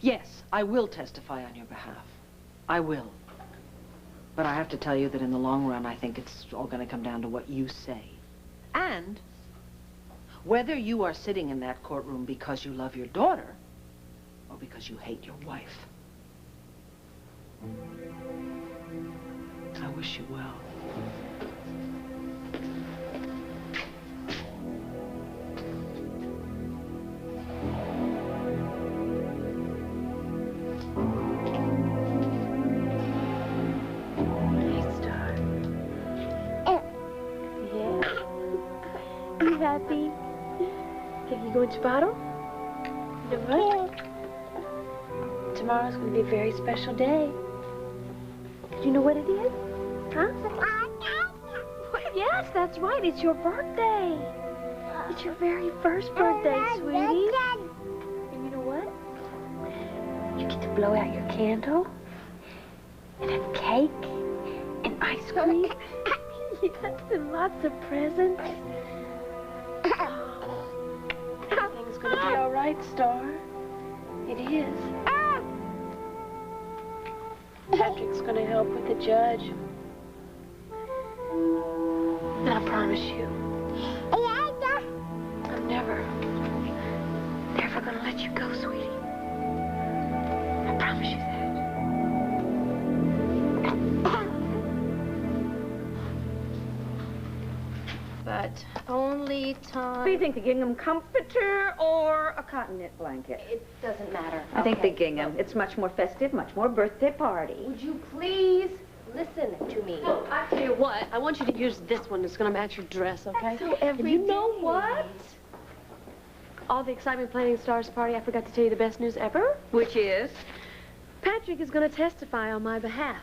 Yes, I will testify on your behalf. I will. But I have to tell you that in the long run, I think it's all going to come down to what you say. And whether you are sitting in that courtroom because you love your daughter or because you hate your wife. I wish you well. Happy? Can you go into bottle? You know what? Tomorrow's going to be a very special day. Do you know what it is? Huh? Yes, that's right. It's your birthday. It's your very first birthday, sweetie. And you know what? You get to blow out your candle and have cake and ice cream. Yes, and lots of presents. Everything's going to be all right, Starr. It is. Patrick's going to help with the judge. And I promise you, I'm never going to let you go, sweetie. I promise you that. But only Todd... What do you think, the gingham comforter or a cotton knit blanket? It doesn't matter. I think the gingham. It's much more festive, much more birthday party. Would you please listen to me? Look, I tell you what, I want you to use this one. It's going to match your dress, okay? So every and you know day. what? All the excitement planning Starr's party, I forgot to tell you the best news ever. Which is? Patrick is going to testify on my behalf.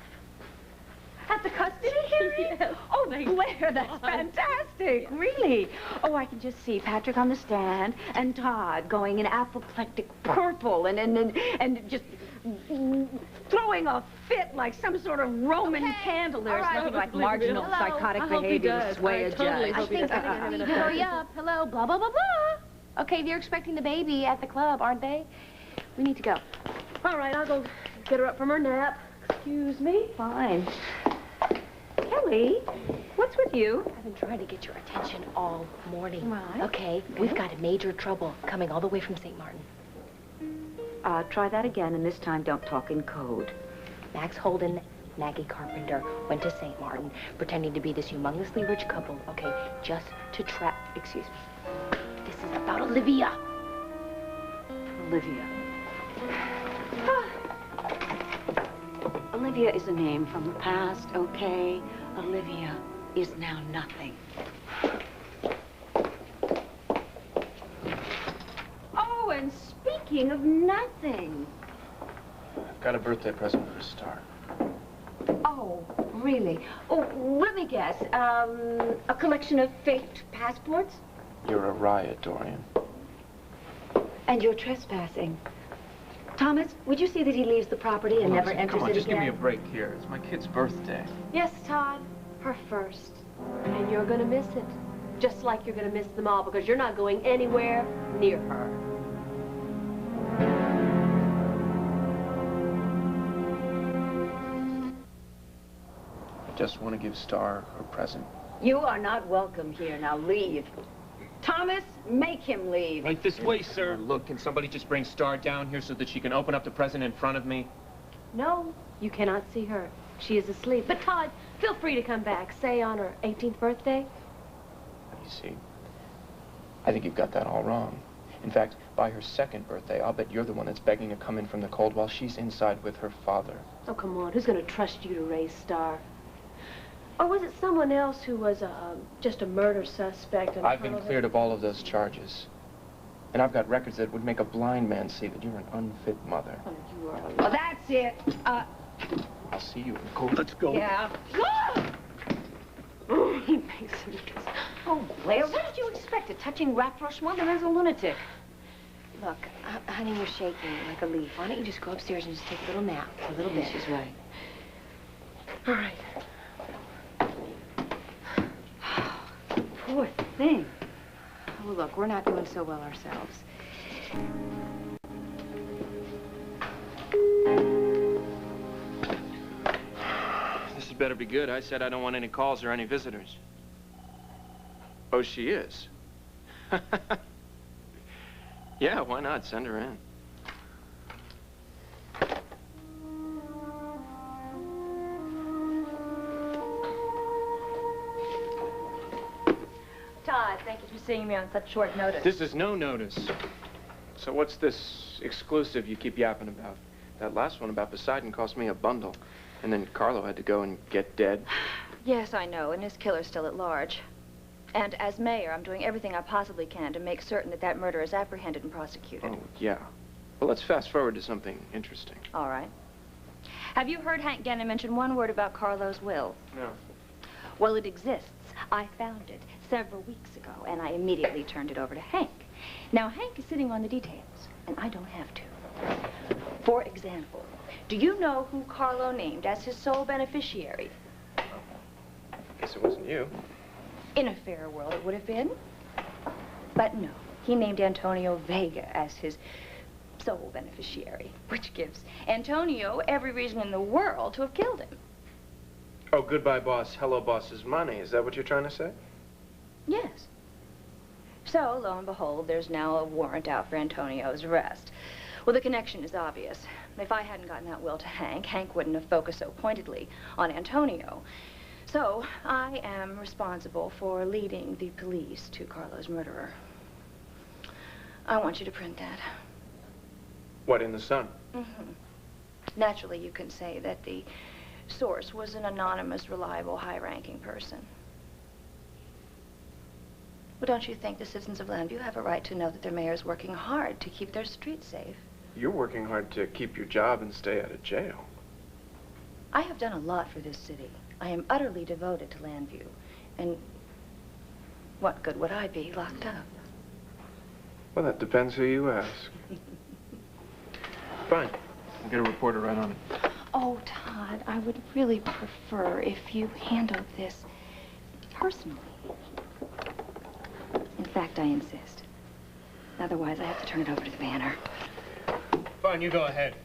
At the custody hearing? Yes. Oh, Blair, that's fantastic, really. Oh, I can just see Patrick on the stand and Todd going in apoplectic purple and just throwing a fit like some sort of Roman candle. There's nothing like marginal psychotic behavior to sway a judge. I think I need to hurry up. Hello, blah, blah, blah, blah. Okay, they're expecting the baby at the club, aren't they? We need to go. All right, I'll go get her up from her nap. Excuse me. Fine. Kelly, what's with you? I've been trying to get your attention all morning. Right. Okay, we've got a major trouble coming all the way from St. Martin. Try that again, and this time don't talk in code. Max Holden, Maggie Carpenter went to St. Martin pretending to be this humongously rich couple, okay, just to trap, excuse me. This is about Olivia. Olivia. Olivia is a name from the past, okay? Olivia is now nothing. Oh, and speaking of nothing. I've got a birthday present for Starr. Oh, really? Oh, let me guess. A collection of faked passports? You're a riot, Dorian. And you're trespassing. Thomas, would you see that he leaves the property and never enters Come on, it just again? give me a break here. It's my kid's birthday. Yes, Todd, her first. And you're going to miss it. Just like you're going to miss them all because you're not going anywhere near her. I just want to give Starr her present. You are not welcome here. Now leave. Thomas, make him leave. Right this way, sir. Look, can somebody just bring Starr down here so that she can open up the present in front of me? No, you cannot see her. She is asleep. But Todd, feel free to come back, say on her 18th birthday. You see, I think you've got that all wrong. In fact, by her second birthday, I'll bet you're the one that's begging to come in from the cold while she's inside with her father. Oh, come on. Who's going to trust you to raise Starr? Or was it someone else who was just a murder suspect? And I've been cleared of all of those charges. And I've got records that would make a blind man see that you're an unfit mother. Oh, you are. Well, that's it. I'll see you in court. Let's go. Yeah. Oh, he makes it. Oh, Blair, what did you expect? A touching rapprochement? The man's a lunatic. Look, honey, you're shaking like a leaf. Why don't you just go upstairs and just take a little nap for a little bit? She's right. All right. Poor thing. Oh, look, we're not doing so well ourselves. better be good. I said I don't want any calls or any visitors. Oh, she is? Yeah, why not? Send her in. Todd, thank you for seeing me on such short notice. This is no notice. So what's this exclusive you keep yapping about? That last one about Poseidon cost me a bundle. And then Carlo had to go and get dead. Yes, I know, and his killer's still at large. And as mayor, I'm doing everything I possibly can to make certain that that murder is apprehended and prosecuted. Oh, yeah. Well, let's fast forward to something interesting. All right. Have you heard Hank Gannon mention one word about Carlo's will? No. Well, it exists. I found it several weeks ago, and I immediately turned it over to Hank. Now, Hank is sitting on the details, and I don't have to. For example, do you know who Carlo named as his sole beneficiary? Guess it wasn't you. In a fairer world, it would have been. But no, he named Antonio Vega as his sole beneficiary, which gives Antonio every reason in the world to have killed him. Oh, goodbye, boss. Hello, boss's money. Is that what you're trying to say? Yes. So, lo and behold, there's now a warrant out for Antonio's arrest. Well, the connection is obvious. If I hadn't gotten that will to Hank, Hank wouldn't have focused so pointedly on Antonio. So, I am responsible for leading the police to Carlo's murderer. I want you to print that. What, in the Sun? Mm-hmm. Naturally, you can say that the source was an anonymous, reliable, high-ranking person. But don't you think the citizens of Landview have a right to know that their mayor's working hard to keep their streets safe? You're working hard to keep your job and stay out of jail. I have done a lot for this city. I am utterly devoted to Landview. And what good would I be locked up? Well, that depends who you ask. Fine. I'll get a reporter right on it. Oh, Todd, I would really prefer if you handled this personally. In fact, I insist. Otherwise, I have to turn it over to the Banner. Fine, you go ahead.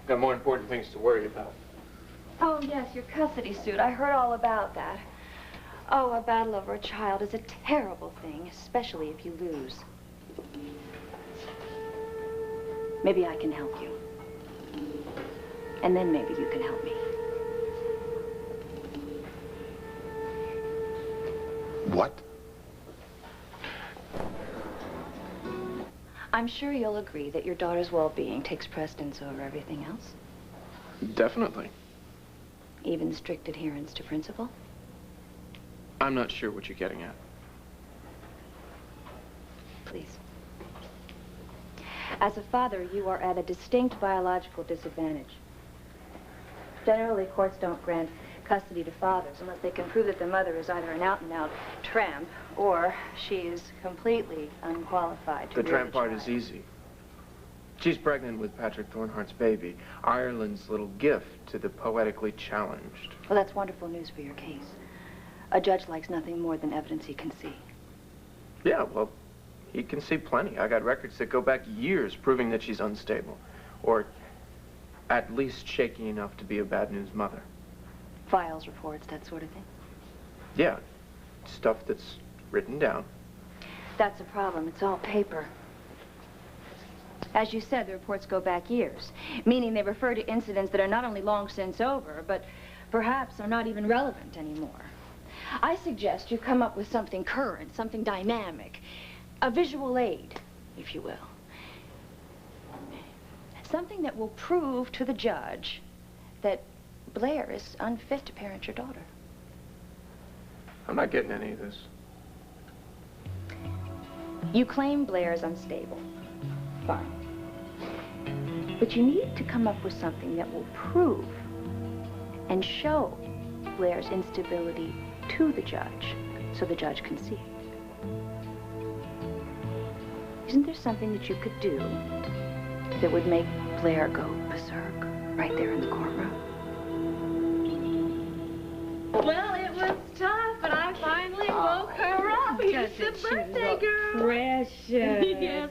Got more important things to worry about. Oh, yes, your custody suit. I heard all about that. Oh, a battle over a child is a terrible thing, especially if you lose. Maybe I can help you. And then maybe you can help me. What? I'm sure you'll agree that your daughter's well-being takes precedence over everything else. Definitely. Even strict adherence to principle? I'm not sure what you're getting at. Please. As a father, you are at a distinct biological disadvantage. Generally, courts don't grant custody to fathers unless they can prove that the mother is either an out-and-out tramp or she is completely unqualified to The rear tramp part is child. easy. She's pregnant with Patrick Thornhart's baby, Ireland's little gift to the poetically challenged. Well, that's wonderful news for your case. A judge likes nothing more than evidence he can see. Yeah, well, he can see plenty. I got records that go back years proving that she's unstable, or at least shaky enough to be a bad news mother. Files, reports, that sort of thing. Yeah, stuff that's written down. That's a problem. It's all paper. As you said, the reports go back years, meaning they refer to incidents that are not only long since over, but perhaps are not even relevant anymore. I suggest you come up with something current, something dynamic, a visual aid, if you will. Something that will prove to the judge that Blair is unfit to parent your daughter. I'm not getting any of this. You claim Blair is unstable. Fine. But you need to come up with something that will prove and show Blair's instability to the judge so the judge can see it. Isn't there something that you could do that would make Blair go berserk right there in the courtroom? Well, it was tough, but I finally woke her up. Here's the birthday girl. Precious. Yes.